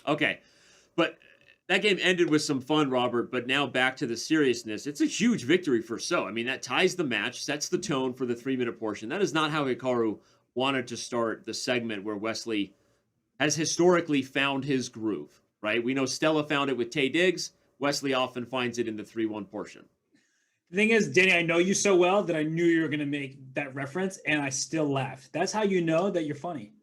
Okay. But that game ended with some fun, Robert, but now back to the seriousness. It's a huge victory for So. I mean, that ties the match, sets the tone for the 3-minute portion. That is not how Hikaru wanted to start the segment where Wesley has historically found his groove, right? We know Stella found it with Tay Diggs. Wesley often finds it in the 3-1 portion. The thing is, Danny, I know you so well that I knew you were going to make that reference, and I still laughed. That's how you know that you're funny.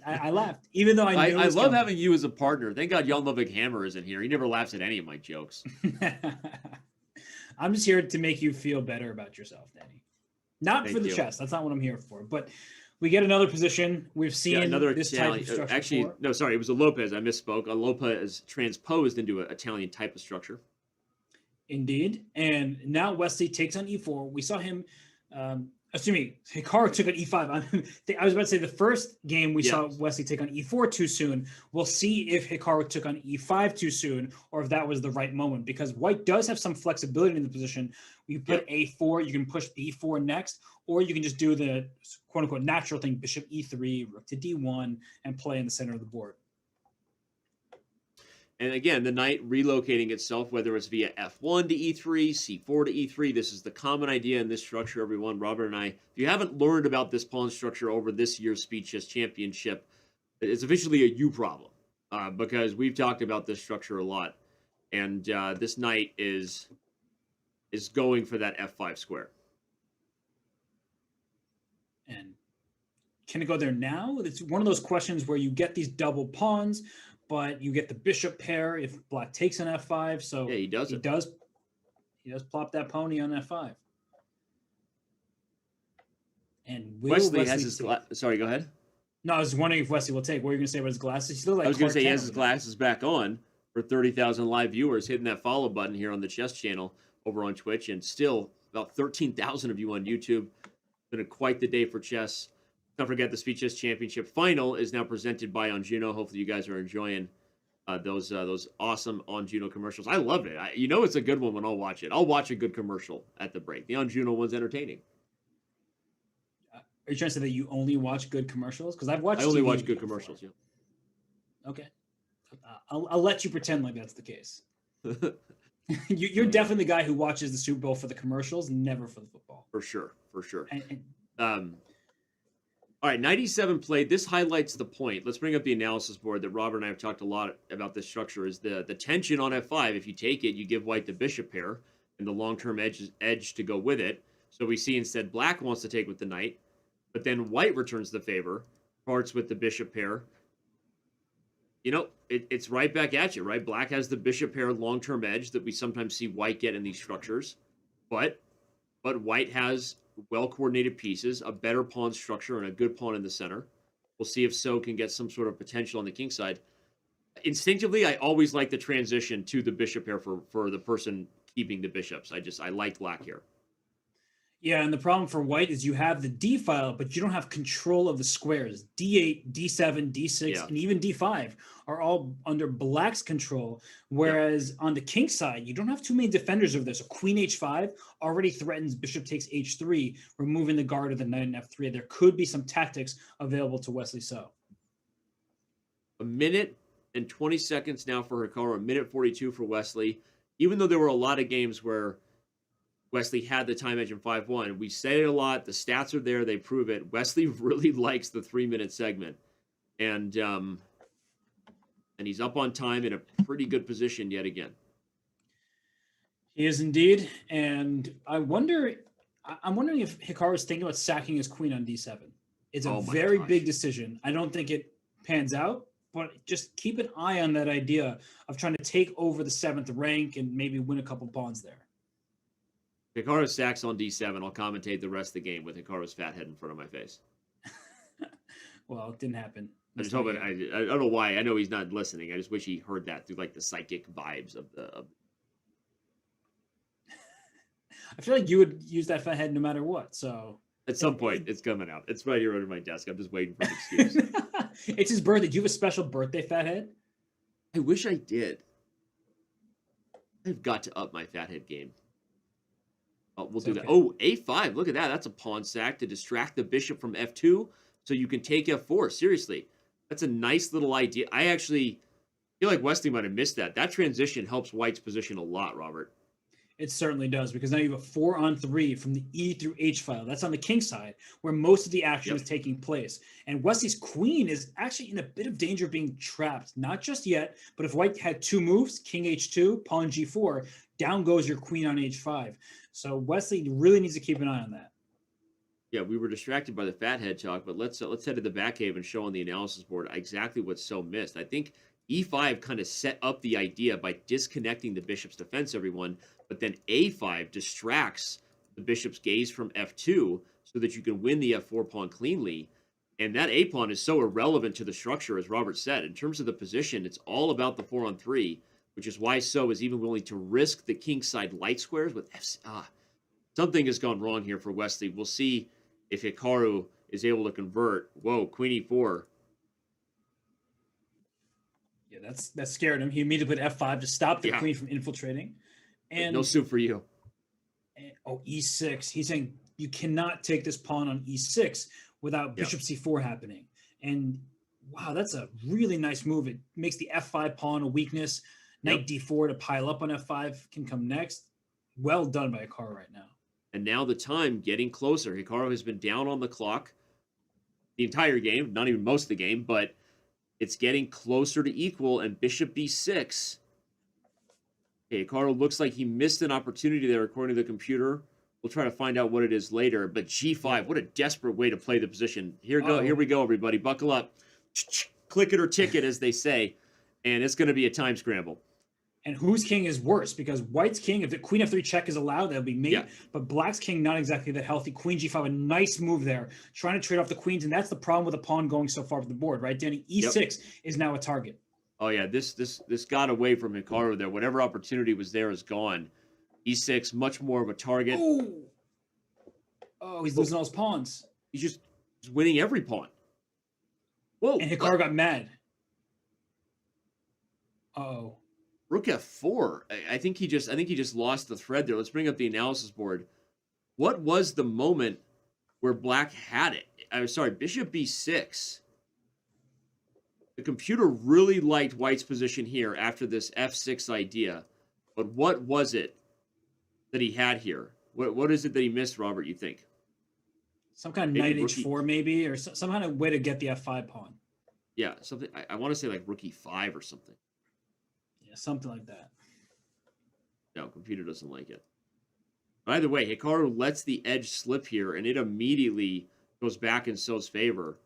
I laughed, even though I knew it I was love coming. having you as a partner. Thank God Jan Ludwig Hammer isn't here. He never laughs at any of my jokes. I'm just here to make you feel better about yourself, Danny. Not for Thank the you. chest. That's not what I'm here for. But we get another position. We've Yeah, seen another this type of Italian. structure Actually, before. no, sorry, it was a Lopez. I misspoke. A Lopez transposed into an Italian type of structure. Indeed. And now Wesley takes on e4. We saw him, assuming Hikaru took on e5. I was about to say the first game we saw Wesley take on e4 too soon. We'll see if Hikaru took on e5 too soon or if that was the right moment because white does have some flexibility in the position. You put a4, you can push b4 next, or you can just do the quote unquote natural thing, bishop e3, rook to d1, and play in the center of the board. And again, the knight relocating itself, whether it's via f1 to e3, c4 to e3, this is the common idea in this structure, everyone. Robert and I, if you haven't learned about this pawn structure over this year's Speed Chess Championship, it's officially a you problem because we've talked about this structure a lot. And this knight is going for that f5 square. And can it go there now? It's one of those questions where you get these double pawns, but you get the bishop pair if black takes an f5. So yeah, he does. He does plop that pony on f5. And Wesley has his sorry, go ahead. No, I was wondering if Wesley will take. What are you going to say about his glasses? I was going to say he has his glasses back on for 30,000 live viewers, hitting that follow button here on the Chess channel over on Twitch, and still about 13,000 of you on YouTube. Been quite the day for chess. Don't forget the Speed Chess Championship final is now presented by Onjuno. Hopefully, you guys are enjoying those awesome Onjuno commercials. I love it. It's a good one when I'll watch it. I'll watch a good commercial at the break. The Onjuno one's entertaining. Are you trying to say that you only watch good commercials? Because I only watch good commercials. Yeah. Okay, I'll let you pretend like that's the case. You're definitely the guy who watches the Super Bowl for the commercials, never for the football. For sure. All right, 97 played. This highlights the point. Let's bring up the analysis board that Robert and I have talked a lot about this structure is the tension on f5. If you take it, you give white the bishop pair and the long-term edge to go with it. So we see instead black wants to take with the knight, but then white returns the favor, parts with the bishop pair. It's right back at you, right? Black has the bishop pair long-term edge that we sometimes see white get in these structures, but white has well-coordinated pieces, a better pawn structure, and a good pawn in the center. We'll see if So can get some sort of potential on the king side. Instinctively, I always like the transition to the bishop pair for the person keeping the bishops. I like black here. Yeah, and the problem for white is you have the d file, but you don't have control of the squares. d8, d7, d6, and even d5 are all under black's control, whereas on the king side, you don't have too many defenders over there. So queen h5 already threatens bishop takes h3, removing the guard of the knight in f3. There could be some tactics available to Wesley So. A minute and 20 seconds now for Hikaru, a minute 42 for Wesley. Even though there were a lot of games where Wesley had the time edge in 5-1. We say it a lot. The stats are there. They prove it. Wesley really likes the 3-minute segment. And he's up on time in a pretty good position yet again. He is indeed. And I'm wondering if Hikaru is thinking about sacking his queen on d7. It's a very big decision. I don't think it pans out, but just keep an eye on that idea of trying to take over the 7th rank and maybe win a couple pawns there. Hikaru sacks on d7. I'll commentate the rest of the game with Hikaru's fat head in front of my face. Well, it didn't happen. I just hope I don't know why. I know he's not listening. I just wish he heard that through like the psychic vibes of the. I feel like you would use that fat head no matter what. So at some point, it's coming out. It's right here under my desk. I'm just waiting for an excuse. It's his birthday. Do you have a special birthday fat head? I wish I did. I've got to up my fat head game. We'll do that. Oh, a5. Look at that. That's a pawn sack to distract the bishop from f2 so you can take f4. Seriously. That's a nice little idea. I actually feel like Wesley might have missed that. That transition helps White's position a lot, Robert. It certainly does, because now you have a 4-on-3 from the E through H file. That's on the king side, where most of the action Yep. is taking place. And Wesley's queen is actually in a bit of danger of being trapped. Not just yet, but if White had 2 moves, king H2, pawn G4, down goes your queen on H5. So Wesley really needs to keep an eye on that. Yeah, we were distracted by the fathead talk, but let's head to the back cave and show on the analysis board exactly what So missed. I think E5 kind of set up the idea by disconnecting the bishop's defense, everyone, but then A5 distracts the bishop's gaze from F2 so that you can win the F4 pawn cleanly. And that A pawn is so irrelevant to the structure, as Robert said. In terms of the position, it's all about the 4-on-3, which is why So is even willing to risk the king side light squares with F. Something has gone wrong here for Wesley. We'll see if Hikaru is able to convert. Whoa, queen E4. Yeah, that scared him. He immediately put F5 to stop the Yeah. queen from infiltrating. And No soup for you. E6. He's saying you cannot take this pawn on E6 without bishop C4 happening. And wow, that's a really nice move. It makes the F5 pawn a weakness. Knight D4 to pile up on F5 can come next. Well done by Hikaru right now. And now the time getting closer. Hikaru has been down on the clock the entire game, not even most of the game, but it's getting closer to equal. And bishop B6. Okay, Hikaru looks like he missed an opportunity there, according to the computer. We'll try to find out what it is later. But G5, what a desperate way to play the position. Here we go, everybody. Buckle up. Click it or ticket, as they say. And it's going to be a time scramble. And whose king is worse? Because White's king, if the queen F3 check is allowed, that'll be mate. Yeah. But Black's king, not exactly that healthy. Queen G5, a nice move there. Trying to trade off the queens. And that's the problem with a pawn going so far up the board, right, Danny? E6 is now a target. Oh, yeah. This got away from Hikaru there. Whatever opportunity was there is gone. E6, much more of a target. Oh, he's losing all his pawns. He's winning every pawn. Whoa. And Hikaru got mad. Uh-oh. Rook F4. I think he just lost the thread there. Let's bring up the analysis board. What was the moment where Black had it? I'm sorry, Bishop B6. The computer really liked White's position here after this F6 idea. But what was it that he had here? What is it that he missed, Robert, you think? Some kind of knight H4 maybe, or some kind of way to get the F5 pawn. Yeah, something. I want to say like rook E5 or something. Yeah, something like that. No, computer doesn't like it. But either way, Hikaru lets the edge slip here, and it immediately goes back in So's favor.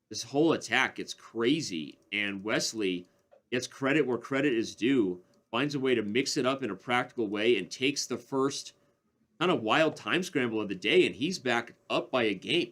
This whole attack gets crazy, and Wesley gets credit where credit is due, finds a way to mix it up in a practical way, and takes the first kind of wild time scramble of the day, and he's back up by a game.